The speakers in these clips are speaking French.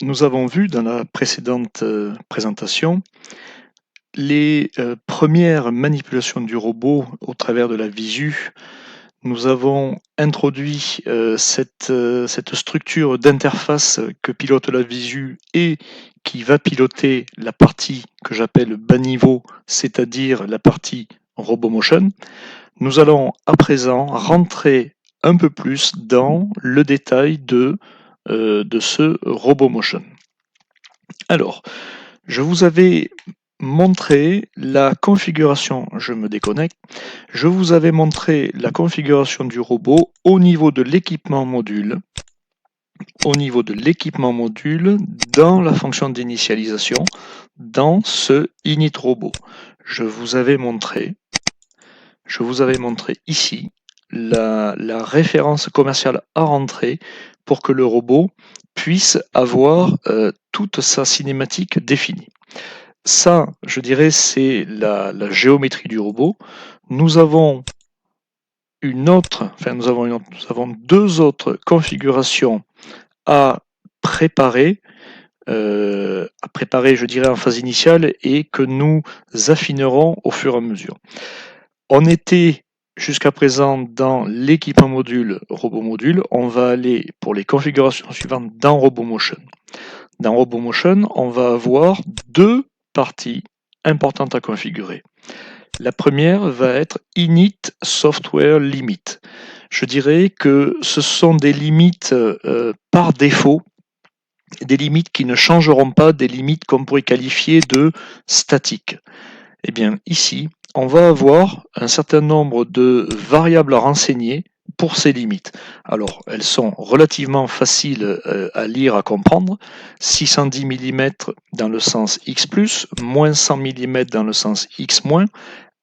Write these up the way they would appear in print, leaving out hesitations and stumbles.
Nous avons vu dans la précédente présentation les premières manipulations du robot au travers de la visu. Nous avons introduit cette structure d'interface que pilote la visu et qui va piloter la partie que j'appelle bas niveau, c'est-à-dire la partie RoboMotion. Nous allons à présent rentrer un peu plus dans le détail de ce RoboMotion. Alors, je vous avais montré la configuration, je me déconnecte, je vous avais montré la configuration du robot au niveau de l'équipement module, dans la fonction d'initialisation, dans ce init robot. Je vous avais montré ici la référence commerciale à rentrer pour que le robot puisse avoir toute sa cinématique définie. Ça, je dirais, c'est la géométrie du robot. Nous avons deux autres configurations à préparer, je dirais, en phase initiale et que nous affinerons au fur et à mesure. On était jusqu'à présent dans l'équipement module RoboModule. On va aller pour les configurations suivantes dans RoboMotion. Dans RoboMotion, on va avoir deux parties importantes à configurer. La première va être Init Software Limit. Je dirais que ce sont des limites par défaut, des limites qui ne changeront pas, des limites qu'on pourrait qualifier de statiques. Eh bien, ici, on va avoir un certain nombre de variables à renseigner pour ces limites. Alors, elles sont relativement faciles à lire, à comprendre. 610 mm dans le sens X+, moins 100 mm dans le sens X-,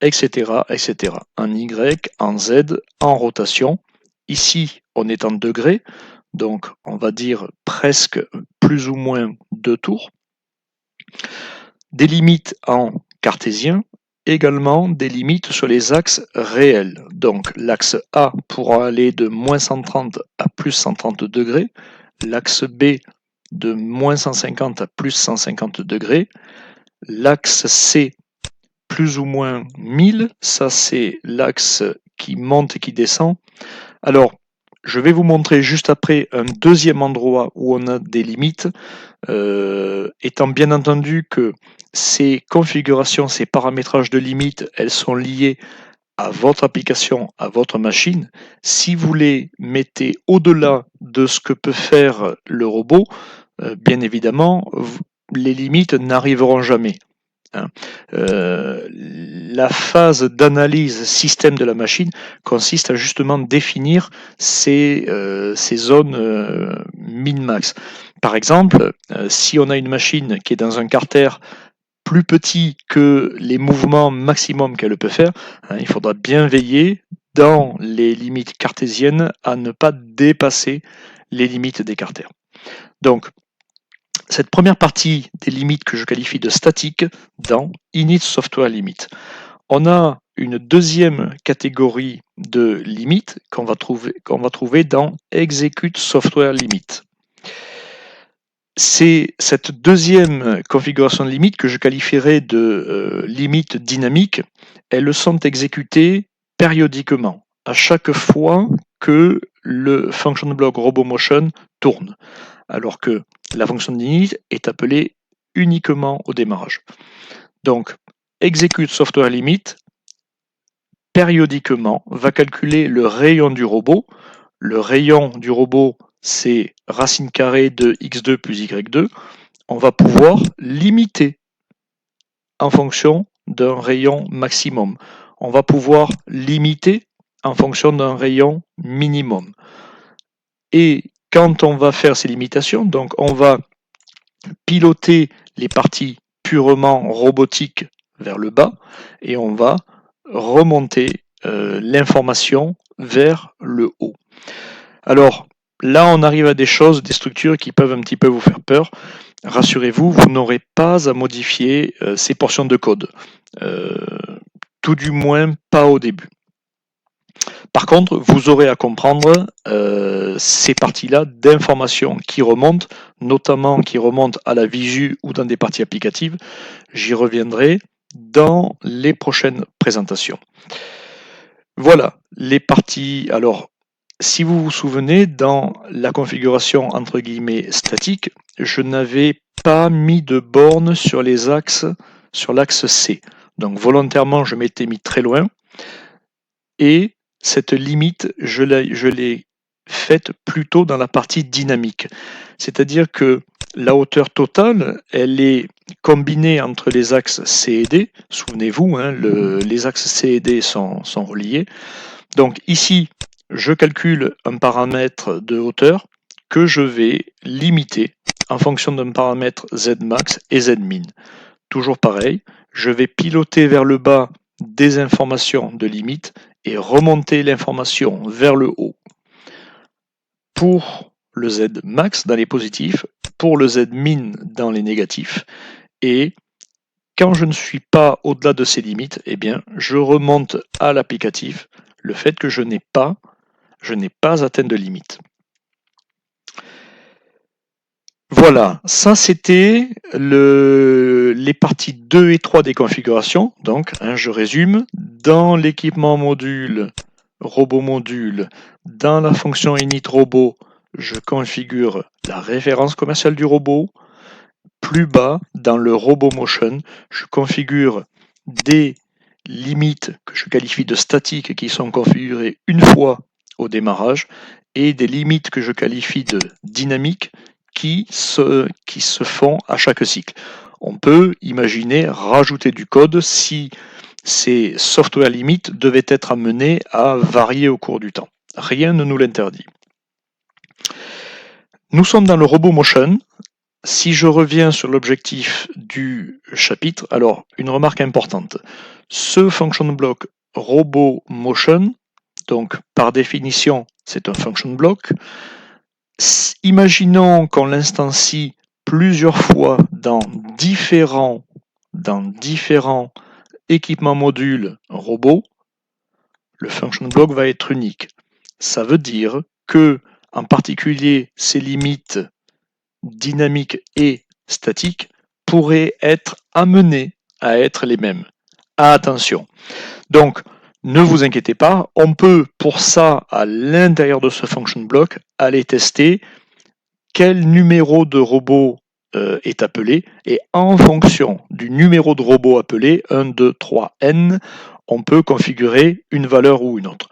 etc., etc. En Y, en Z, en rotation. Ici, on est en degrés, donc on va dire presque plus ou moins 2 tours. Des limites en cartésien, également des limites sur les axes réels. Donc l'axe A pourra aller de moins 130 à plus 130 degrés, l'axe B de moins 150 à plus 150 degrés, l'axe C plus ou moins 1000, ça c'est l'axe qui monte et qui descend. Alors, je vais vous montrer juste après un deuxième endroit où on a des limites, étant bien entendu que ces configurations, ces paramétrages de limites, elles sont liées à votre application, à votre machine. Si vous les mettez au-delà de ce que peut faire le robot, bien évidemment, les limites n'arriveront jamais. La phase d'analyse système de la machine consiste à justement définir ces zones min-max. Par exemple, si on a une machine qui est dans un carter plus petit que les mouvements maximum qu'elle peut faire, il faudra bien veiller dans les limites cartésiennes à ne pas dépasser les limites des carters. Donc, cette première partie des limites que je qualifie de statiques dans Init Software Limit. On a une deuxième catégorie de limites qu'on va trouver dans Execute Software Limit. C'est cette deuxième configuration de limite que je qualifierais de limite dynamique. Elles sont exécutées périodiquement, à chaque fois que le function block RoboMotion tourne, alors que la fonction d'init est appelée uniquement au démarrage. Donc, execute software limit, périodiquement, va calculer le rayon du robot. Le rayon du robot, c'est racine carrée de x2 plus y2. On va pouvoir limiter en fonction d'un rayon maximum. On va pouvoir limiter en fonction d'un rayon minimum. Et quand on va faire ces limitations, donc on va piloter les parties purement robotiques vers le bas et on va remonter l'information vers le haut. Alors là, on arrive à des choses, des structures qui peuvent un petit peu vous faire peur. Rassurez-vous, vous n'aurez pas à modifier ces portions de code. Tout du moins pas au début. Par contre, vous aurez à comprendre ces parties-là d'informations qui remontent, notamment qui remontent à la visu ou dans des parties applicatives. J'y reviendrai dans les prochaines présentations. Voilà, les parties. Alors, si vous vous souvenez, dans la configuration entre guillemets statique, je n'avais pas mis de borne sur les axes, sur l'axe C. Donc volontairement, je m'étais mis très loin. Et cette limite, je l'ai faite plutôt dans la partie dynamique. C'est-à-dire que la hauteur totale, elle est combinée entre les axes C et D. Souvenez-vous, hein, les axes C et D sont reliés. Donc ici, je calcule un paramètre de hauteur que je vais limiter en fonction d'un paramètre Zmax et Zmin. Toujours pareil, je vais piloter vers le bas des informations de limite et remonter l'information vers le haut pour le Z max dans les positifs, pour le Z min dans les négatifs, et quand je ne suis pas au-delà de ces limites, eh bien, je remonte à l'applicatif le fait que je n'ai pas atteint de limite. Voilà, ça c'était les parties 2 et 3 des configurations. Donc, hein, je résume, dans l'équipement module, robot module, dans la fonction init robot, je configure la référence commerciale du robot. Plus bas, dans le robot motion, je configure des limites que je qualifie de statiques qui sont configurées une fois au démarrage et des limites que je qualifie de dynamiques qui se font à chaque cycle. On peut imaginer rajouter du code si ces software limites devaient être amenées à varier au cours du temps. Rien ne nous l'interdit. Nous sommes dans le robot motion. Si je reviens sur l'objectif du chapitre, alors une remarque importante. Ce function block robot motion, donc par définition c'est un function block, imaginons qu'on l'instancie plusieurs fois dans différents équipements modules robots, le function block va être unique. Ça veut dire que, en particulier, ces limites dynamiques et statiques pourraient être amenées à être les mêmes. Attention. Donc, ne vous inquiétez pas, on peut pour ça, à l'intérieur de ce function block, aller tester quel numéro de robot est appelé, et en fonction du numéro de robot appelé, 1, 2, 3, n, on peut configurer une valeur ou une autre.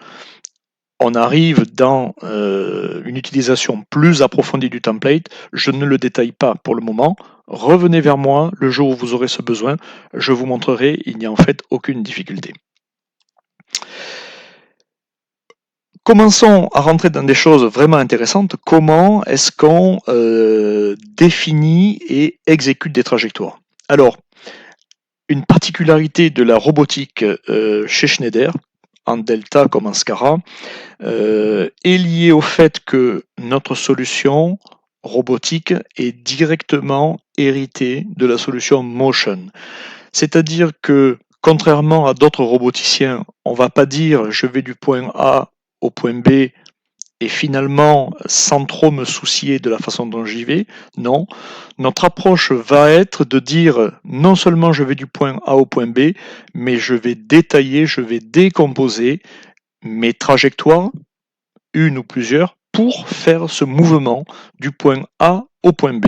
On arrive dans une utilisation plus approfondie du template, je ne le détaille pas pour le moment, revenez vers moi le jour où vous aurez ce besoin, je vous montrerai, il n'y a en fait aucune difficulté. Commençons à rentrer dans des choses vraiment intéressantes. Comment est-ce qu'on définit et exécute des trajectoires? Alors, une particularité de la robotique chez Schneider, en Delta comme en Scara, est liée au fait que notre solution robotique est directement héritée de la solution Motion. C'est-à-dire que, contrairement à d'autres roboticiens, on ne va pas dire je vais du point A au point B et finalement, sans trop me soucier de la façon dont j'y vais, non. Notre approche va être de dire non seulement je vais du point A au point B, mais je vais détailler, je vais décomposer mes trajectoires, une ou plusieurs, pour faire ce mouvement du point A au point B.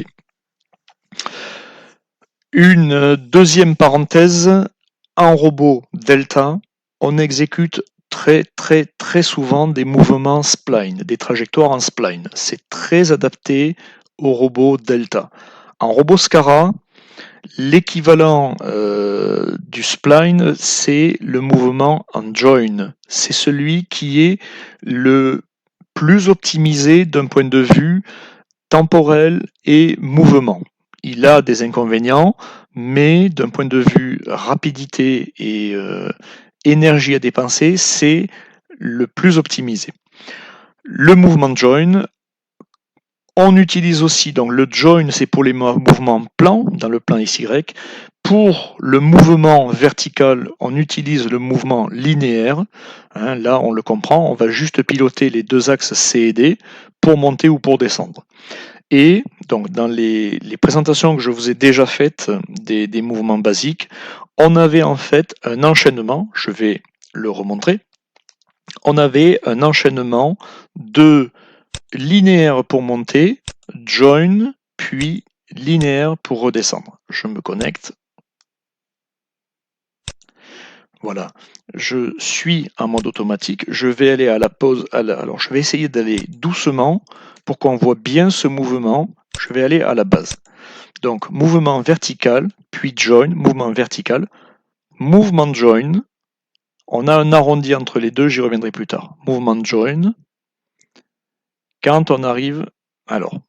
Une deuxième parenthèse, en robot Delta, on exécute très souvent des mouvements spline, des trajectoires en spline. C'est très adapté au robot Delta. En robot Scara, l'équivalent du spline, c'est le mouvement en join. C'est celui qui est le plus optimisé d'un point de vue temporel et mouvement. Il a des inconvénients, mais d'un point de vue rapidité et énergie à dépenser, c'est le plus optimisé. Le mouvement join, On utilise aussi, donc le join, c'est pour les mouvements plans, dans le plan XY. Pour le mouvement vertical, on utilise le mouvement linéaire. Hein, là, on le comprend, on va juste piloter les deux axes C et D pour monter ou pour descendre. Et donc, dans les présentations que je vous ai déjà faites des mouvements basiques, on avait en fait un enchaînement, je vais le remontrer, on avait un enchaînement de linéaire pour monter, join, puis linéaire pour redescendre. Je me connecte. Voilà, je suis en mode automatique. Je vais aller à la pause. Alors, je vais essayer d'aller doucement pour qu'on voit bien ce mouvement. Je vais aller à la base. Donc, mouvement vertical, puis join, mouvement vertical, mouvement join. On a un arrondi entre les deux, j'y reviendrai plus tard. Mouvement join. Quand on arrive, alors,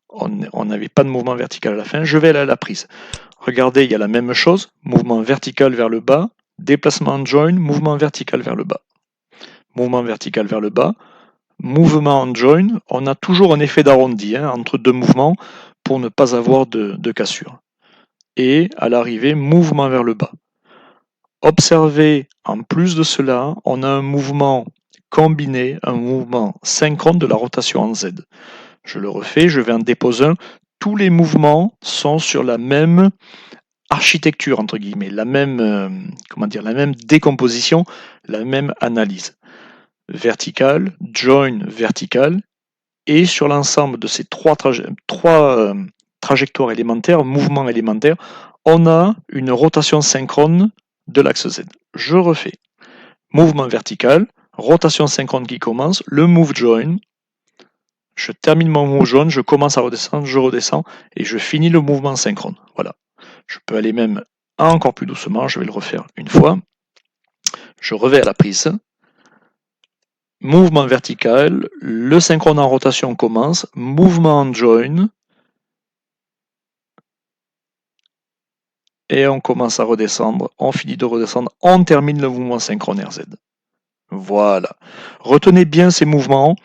on n'avait pas de mouvement vertical à la fin, je vais aller à la prise. Regardez, il y a la même chose, mouvement vertical vers le bas, déplacement join, mouvement vertical vers le bas. Mouvement vertical vers le bas, mouvement en join, on a toujours un effet d'arrondi entre deux mouvements pour ne pas avoir de cassure. Et à l'arrivée, mouvement vers le bas. Observez, en plus de cela, on a un mouvement combiné, un mouvement synchrone de la rotation en Z. Je le refais, je vais en déposer un. Tous les mouvements sont sur la même architecture, entre guillemets, la même décomposition, la même analyse. Vertical, join vertical, et sur l'ensemble de ces trois trajectoires élémentaires, mouvements élémentaires, on a une rotation synchrone de l'axe Z. Je refais. Mouvement vertical, rotation synchrone qui commence, le move join, je termine mon move join, je commence à redescendre, je redescends, et je finis le mouvement synchrone. Voilà. Je peux aller même encore plus doucement, je vais le refaire une fois. Je reviens à la prise. Mouvement vertical, le synchrone en rotation commence, mouvement en join, et on commence à redescendre, on finit de redescendre, on termine le mouvement synchrone RZ. Voilà. Retenez bien ces mouvements.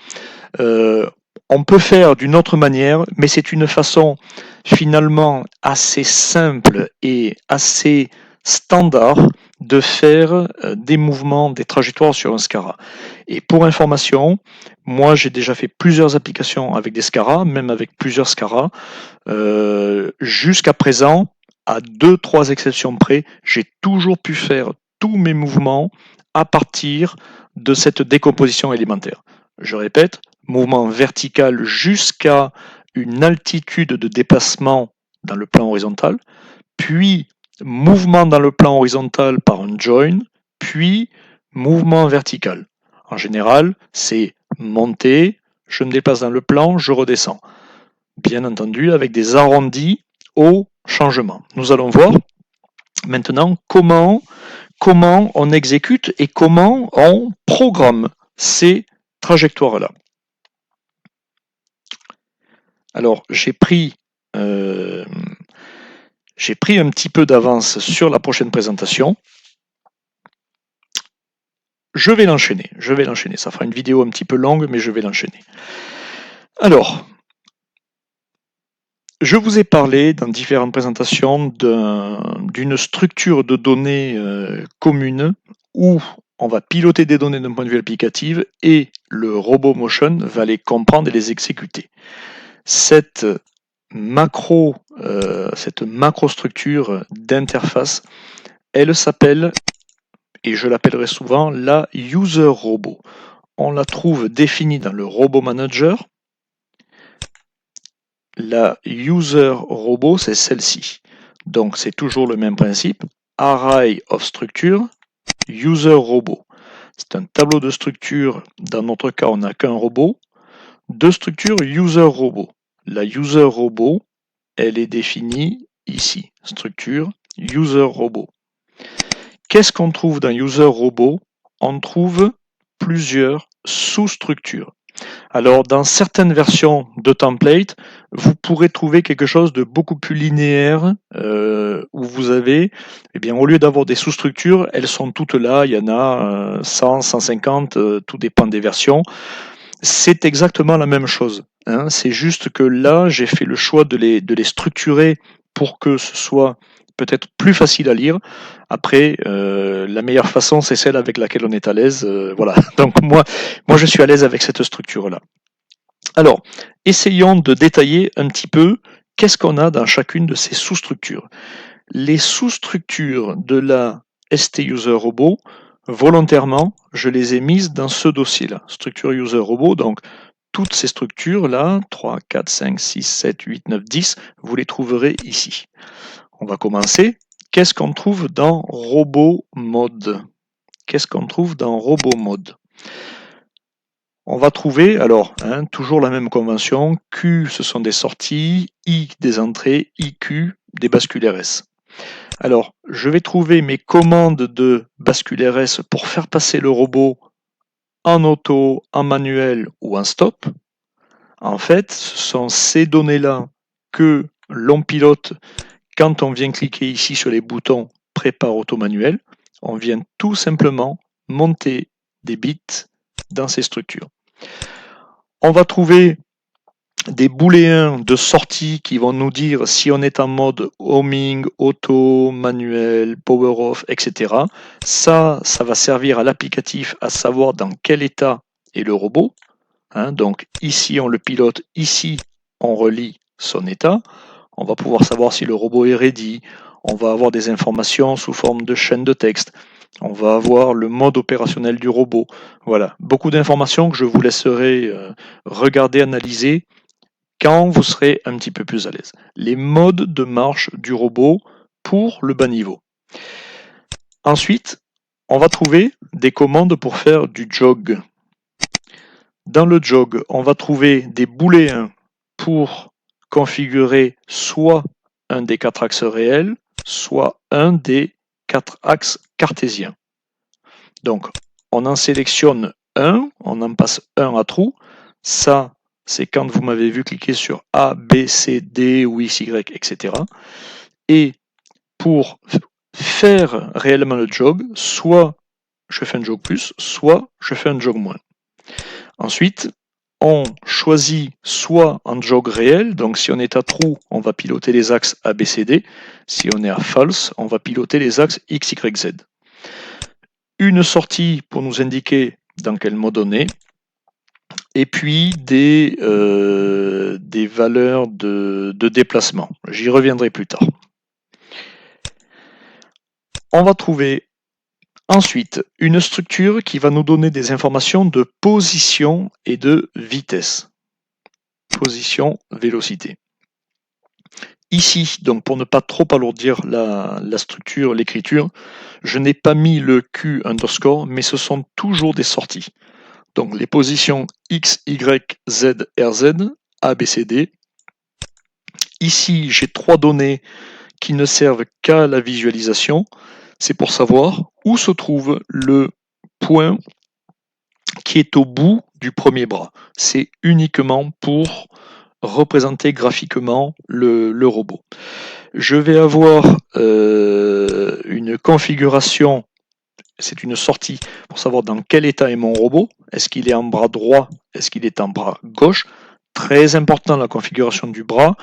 On peut faire d'une autre manière, mais c'est une façon finalement assez simple et assez standard de faire des mouvements, des trajectoires sur un SCARA. Et pour information, moi j'ai déjà fait plusieurs applications avec des SCARA, même avec plusieurs SCARA. Jusqu'à présent, à 2-3 exceptions près, j'ai toujours pu faire tous mes mouvements à partir de cette décomposition élémentaire. Je répète, mouvement vertical jusqu'à une altitude de déplacement dans le plan horizontal, puis mouvement dans le plan horizontal par un join, puis mouvement vertical. En général, c'est monter, je me déplace dans le plan, je redescends. Bien entendu, avec des arrondis au changement. Nous allons voir maintenant comment on exécute et comment on programme ces trajectoires-là. Alors, j'ai pris un petit peu d'avance sur la prochaine présentation. Je vais l'enchaîner. Ça fera une vidéo un petit peu longue, mais je vais l'enchaîner. Alors, je vous ai parlé dans différentes présentations d'une structure de données commune où on va piloter des données d'un point de vue applicatif et le robot motion va les comprendre et les exécuter. Cette macrostructure d'interface, elle s'appelle, et je l'appellerai souvent, la user robot. On la trouve définie dans le robot manager. La user robot, c'est celle-ci. Donc c'est toujours le même principe. Array of structure, user robot. C'est un tableau de structure. Dans notre cas, on n'a qu'un robot. De structure user robot. La user robot, elle est définie ici. Structure user robot. Qu'est-ce qu'on trouve dans user robot? On trouve plusieurs sous-structures. Alors, dans certaines versions de template, vous pourrez trouver quelque chose de beaucoup plus linéaire, où vous avez, au lieu d'avoir des sous-structures, elles sont toutes là, il y en a 100, 150, tout dépend des versions. c'est exactement la même chose, hein. C'est juste que là, j'ai fait le choix de les structurer pour que ce soit peut-être plus facile à lire. Après, la meilleure façon, c'est celle avec laquelle on est à l'aise. Voilà. Donc moi, je suis à l'aise avec cette structure-là. Alors, essayons de détailler un petit peu qu'est-ce qu'on a dans chacune de ces sous-structures. Les sous-structures de la ST-User Robot, volontairement, je les ai mises dans ce dossier-là, structure User Robot. Donc, toutes ces structures-là, 3, 4, 5, 6, 7, 8, 9, 10, vous les trouverez ici. On va commencer. Qu'est-ce qu'on trouve dans Robot Mode? Qu'est-ce qu'on trouve dans Robot Mode? On va trouver, alors, toujours la même convention, Q, ce sont des sorties, I, des entrées, IQ, des bascules RS. Alors, je vais trouver mes commandes de bascule RS pour faire passer le robot en auto, en manuel ou en stop. En fait, ce sont ces données-là que l'on pilote quand on vient cliquer ici sur les boutons Prépare auto manuel. On vient tout simplement monter des bits dans ces structures. On va trouver des booléens de sortie qui vont nous dire si on est en mode homing, auto, manuel, power off, etc. Ça va servir à l'applicatif à savoir dans quel état est le robot. Donc ici on le pilote, ici on relie son état. On va pouvoir savoir si le robot est ready. On va avoir des informations sous forme de chaîne de texte. On va avoir le mode opérationnel du robot. Voilà, beaucoup d'informations que je vous laisserai regarder, analyser quand vous serez un petit peu plus à l'aise. Les modes de marche du robot pour le bas niveau. Ensuite, on va trouver des commandes pour faire du jog. Dans le jog, on va trouver des booléens pour configurer soit un des 4 axes réels, soit un des 4 axes cartésiens. Donc, on en sélectionne un, on en passe un à trou. Ça, c'est quand vous m'avez vu cliquer sur A, B, C, D ou X, Y, etc. Et pour faire réellement le jog, soit je fais un jog plus, soit je fais un jog moins. Ensuite, on choisit soit en jog réel, donc si on est à trou, on va piloter les axes A, B, C, D. Si on est à false, on va piloter les axes X, Y, Z. Une sortie pour nous indiquer dans quel mode on est, et puis des valeurs de déplacement. J'y reviendrai plus tard. On va trouver ensuite une structure qui va nous donner des informations de position et de vitesse. Position, vélocité. Ici, donc pour ne pas trop alourdir la structure, l'écriture, je n'ai pas mis le Q underscore, mais ce sont toujours des sorties. Donc les positions X, Y, Z, RZ, A, B, C, D. Ici, j'ai 3 données qui ne servent qu'à la visualisation. C'est pour savoir où se trouve le point qui est au bout du premier bras. C'est uniquement pour représenter graphiquement le robot. Je vais avoir une configuration, c'est une sortie pour savoir dans quel état est mon robot. Est-ce qu'il est en bras droit? Est-ce qu'il est en bras gauche? Très important la configuration du bras.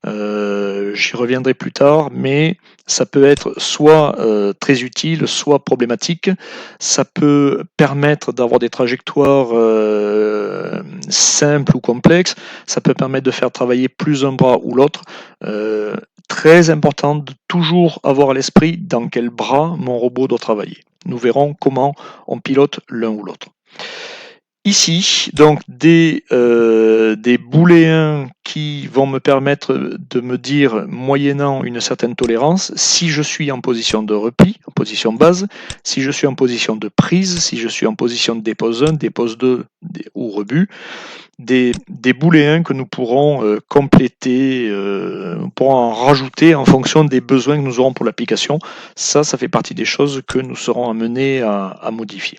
J'y reviendrai plus tard, mais ça peut être soit très utile, soit problématique. Ça peut permettre d'avoir des trajectoires simples ou complexes. Ça peut permettre de faire travailler plus un bras ou l'autre. Très important de toujours avoir à l'esprit dans quel bras mon robot doit travailler. Nous verrons comment on pilote l'un ou l'autre. Ici, donc des booléens qui vont me permettre de me dire, moyennant une certaine tolérance, si je suis en position de repli, en position base, si je suis en position de prise, si je suis en position de dépose 1, dépose 2 ou rebut, des booléens que nous pourrons compléter, nous pourrons en rajouter en fonction des besoins que nous aurons pour l'application. Ça fait partie des choses que nous serons amenés à modifier.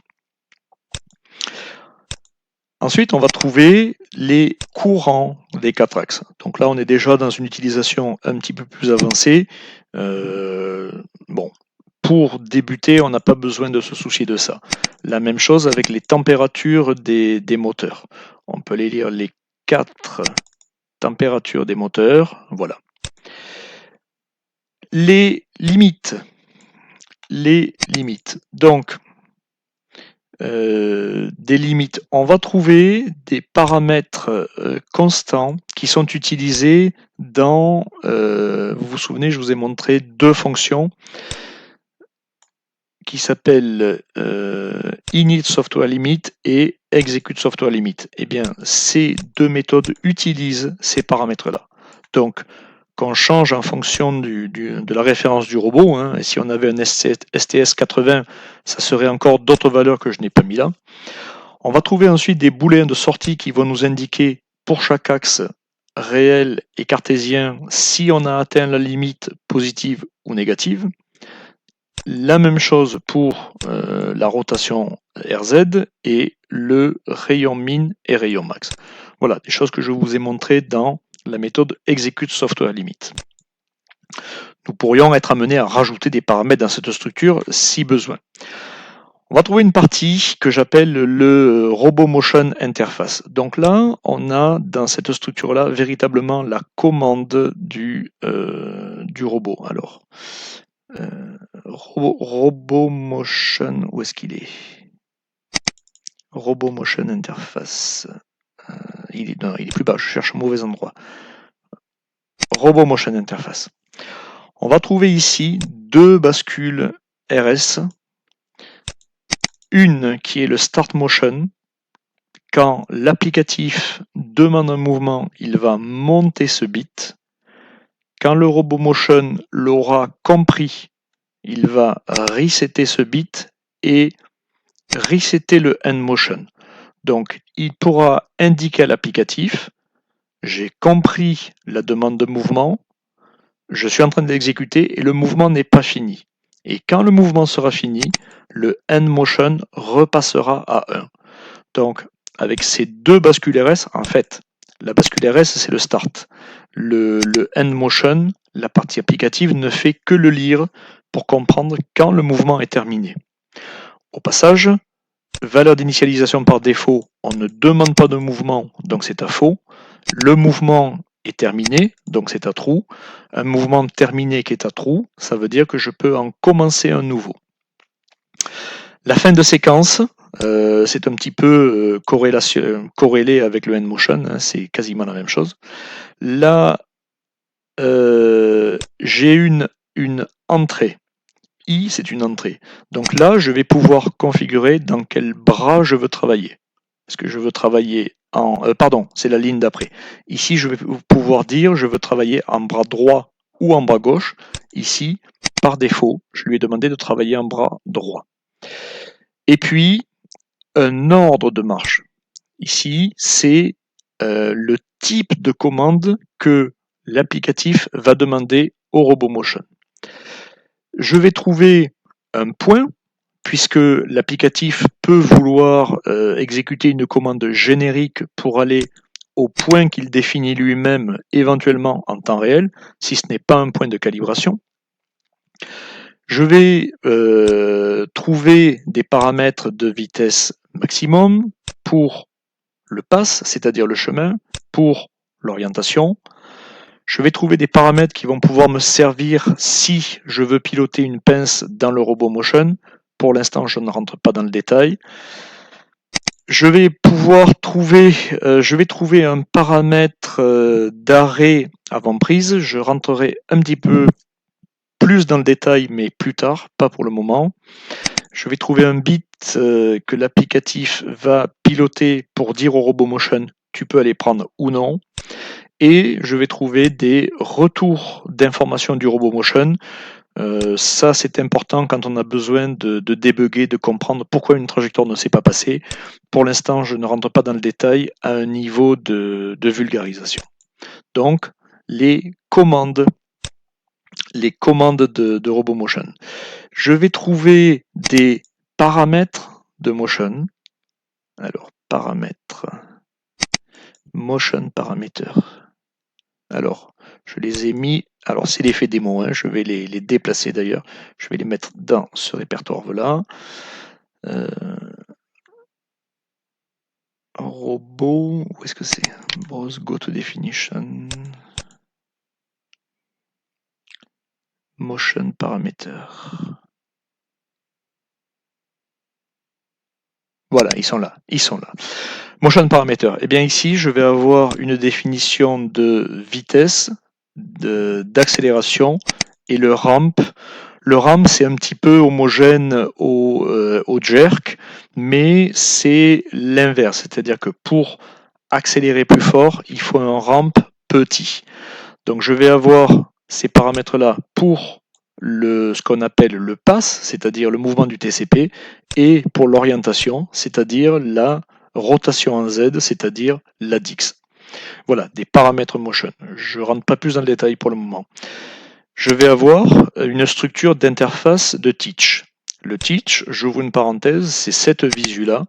Ensuite, on va trouver les courants des 4 axes. Donc là, on est déjà dans une utilisation un petit peu plus avancée. Bon, pour débuter, on n'a pas besoin de se soucier de ça. La même chose avec les températures des moteurs. On peut aller lire les 4 températures des moteurs. Voilà. Les limites. Les limites. Donc, des limites. On va trouver des paramètres constants qui sont utilisés dans, vous vous souvenez, je vous ai montré 2 fonctions qui s'appellent init software limit et execute software limit. Eh bien, ces 2 méthodes utilisent ces paramètres-là. Donc, quand on change en fonction de la référence du robot, hein, et si on avait un STS80, ça serait encore d'autres valeurs que je n'ai pas mis là. On va trouver ensuite des boulets de sortie qui vont nous indiquer pour chaque axe réel et cartésien si on a atteint la limite positive ou négative. La même chose pour la rotation RZ et le rayon min et rayon max. Voilà, des choses que je vous ai montrées dans la méthode Execute Software Limit. Nous pourrions être amenés à rajouter des paramètres dans cette structure si besoin. On va trouver une partie que j'appelle le Robot Motion Interface. Donc là, on a dans cette structure-là véritablement la commande du robot. Alors, Robot Motion, où est-ce qu'il est? Robot Motion Interface. Il est plus bas, je cherche au mauvais endroit. Robot Motion Interface. On va trouver ici 2 bascules RS. Une qui est le Start Motion. Quand l'applicatif demande un mouvement, il va monter ce bit. Quand le Robot Motion l'aura compris, il va resetter ce bit et resetter le End Motion. Donc, il pourra indiquer à l'applicatif, j'ai compris la demande de mouvement, je suis en train d'exécuter et le mouvement n'est pas fini. Et quand le mouvement sera fini, le End Motion repassera à 1. Donc, avec ces 2 bascules RS, en fait, la bascule RS, c'est le start. Le End Motion, la partie applicative, ne fait que le lire pour comprendre quand le mouvement est terminé. Au passage, valeur d'initialisation par défaut, on ne demande pas de mouvement, donc c'est à faux. Le mouvement est terminé, donc c'est à true. Un mouvement terminé qui est à true, ça veut dire que je peux en commencer un nouveau. La fin de séquence, c'est un petit peu corrélé avec le end motion, hein, c'est quasiment la même chose. Là, j'ai une entrée. I, c'est une entrée. Donc là, je vais pouvoir configurer dans quel bras je veux travailler. Est-ce que je veux travailler en... pardon, c'est la ligne d'après. Ici, je vais pouvoir dire je veux travailler en bras droit ou en bras gauche. Ici, par défaut, je lui ai demandé de travailler en bras droit. Et puis, un ordre de marche. Ici, c'est le type de commande que l'applicatif va demander au Robot Motion. Je vais trouver un point, puisque l'applicatif peut vouloir exécuter une commande générique pour aller au point qu'il définit lui-même, éventuellement en temps réel, si ce n'est pas un point de calibration. Je vais trouver des paramètres de vitesse maximum pour le pass, c'est-à-dire le chemin, pour l'orientation. Je vais trouver des paramètres qui vont pouvoir me servir si je veux piloter une pince dans le Robot Motion. Pour l'instant, je ne rentre pas dans le détail. Je vais pouvoir trouver, un paramètre d'arrêt avant prise. Je rentrerai un petit peu plus dans le détail, mais plus tard, pas pour le moment. Je vais trouver un bit que l'applicatif va piloter pour dire au Robot Motion tu peux aller prendre ou non. Et je vais trouver des retours d'informations du Robot Motion. Ça, c'est important quand on a besoin de débugger, de comprendre pourquoi une trajectoire ne s'est pas passée. Pour l'instant, je ne rentre pas dans le détail à un niveau de vulgarisation. Donc, les commandes de Robot Motion. Je vais trouver des paramètres de motion. Alors, paramètres, motion parameter. Alors, je les ai mis. Alors, c'est l'effet démo, hein, je vais les déplacer d'ailleurs. Je vais les mettre dans ce répertoire-là. robot, où est-ce que c'est? Browse, go to definition, motion parameter. Voilà, ils sont là, ils sont là. Motion parameter. Eh bien ici, je vais avoir une définition de vitesse, d'accélération et le ramp. Le ramp, c'est un petit peu homogène au jerk, mais c'est l'inverse. C'est-à-dire que pour accélérer plus fort, il faut un ramp petit. Donc je vais avoir ces paramètres-là pour ce qu'on appelle le pass, c'est-à-dire le mouvement du TCP, et pour l'orientation, c'est-à-dire la rotation en Z, c'est-à-dire la DIX. Voilà, des paramètres motion. Je ne rentre pas plus dans le détail pour le moment. Je vais avoir une structure d'interface de teach. Le teach, j'ouvre une parenthèse, c'est cette visu-là.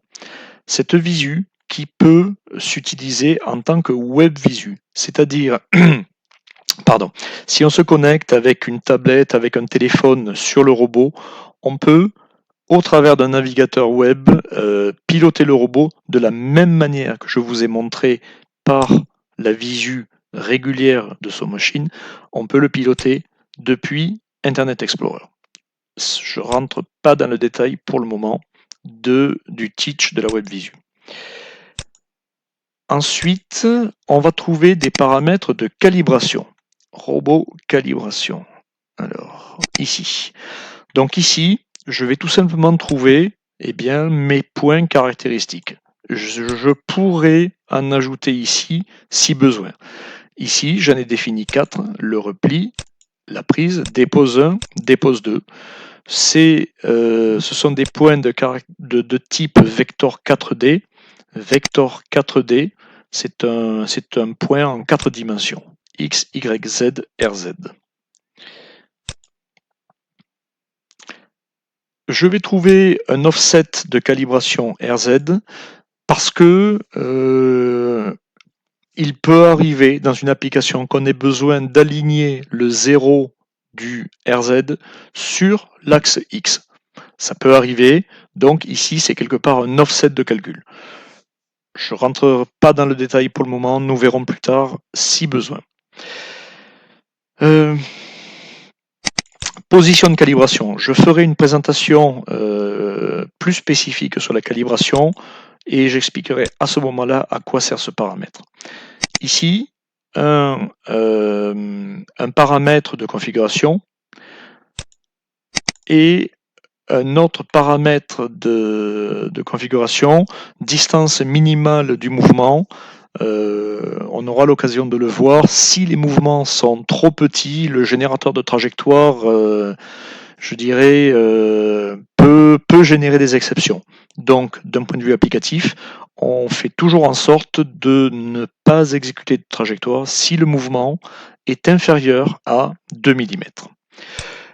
Cette visu qui peut s'utiliser en tant que web visu, c'est-à-dire pardon, si on se connecte avec une tablette, avec un téléphone sur le robot, on peut, au travers d'un navigateur web, piloter le robot de la même manière que je vous ai montré par la visu régulière de SoMachine. On peut le piloter depuis Internet Explorer. Je ne rentre pas dans le détail pour le moment du teach de la web visu. Ensuite, on va trouver des paramètres de calibration. Robot calibration. Alors, ici. Donc ici, je vais tout simplement trouver mes points caractéristiques. Je pourrais en ajouter ici si besoin. Ici, j'en ai défini 4. Le repli, la prise, dépose 1, dépose 2. Ce sont des points de type vecteur 4D. Vecteur 4D, c'est un point en 4 dimensions. X, Y, Z, RZ. Je vais trouver un offset de calibration RZ parce que il peut arriver dans une application qu'on ait besoin d'aligner le 0 du RZ sur l'axe X. Ça peut arriver, donc ici c'est quelque part un offset de calcul. Je ne rentre pas dans le détail pour le moment, nous verrons plus tard si besoin. Position de calibration. Je ferai une présentation plus spécifique sur la calibration et j'expliquerai à ce moment-là à quoi sert ce paramètre. Ici, un paramètre de configuration et un autre paramètre de configuration, distance minimale du mouvement. On aura l'occasion de le voir. Si les mouvements sont trop petits, le générateur de trajectoire, je dirais, peut générer des exceptions. Donc, d'un point de vue applicatif, on fait toujours en sorte de ne pas exécuter de trajectoire si le mouvement est inférieur à 2 mm.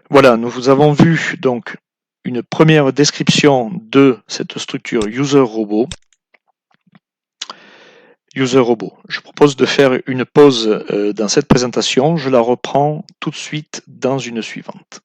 Voilà, nous vous avons vu donc une première description de cette structure user robot. User robot. Je propose de faire une pause dans cette présentation. Je la reprends tout de suite dans une suivante.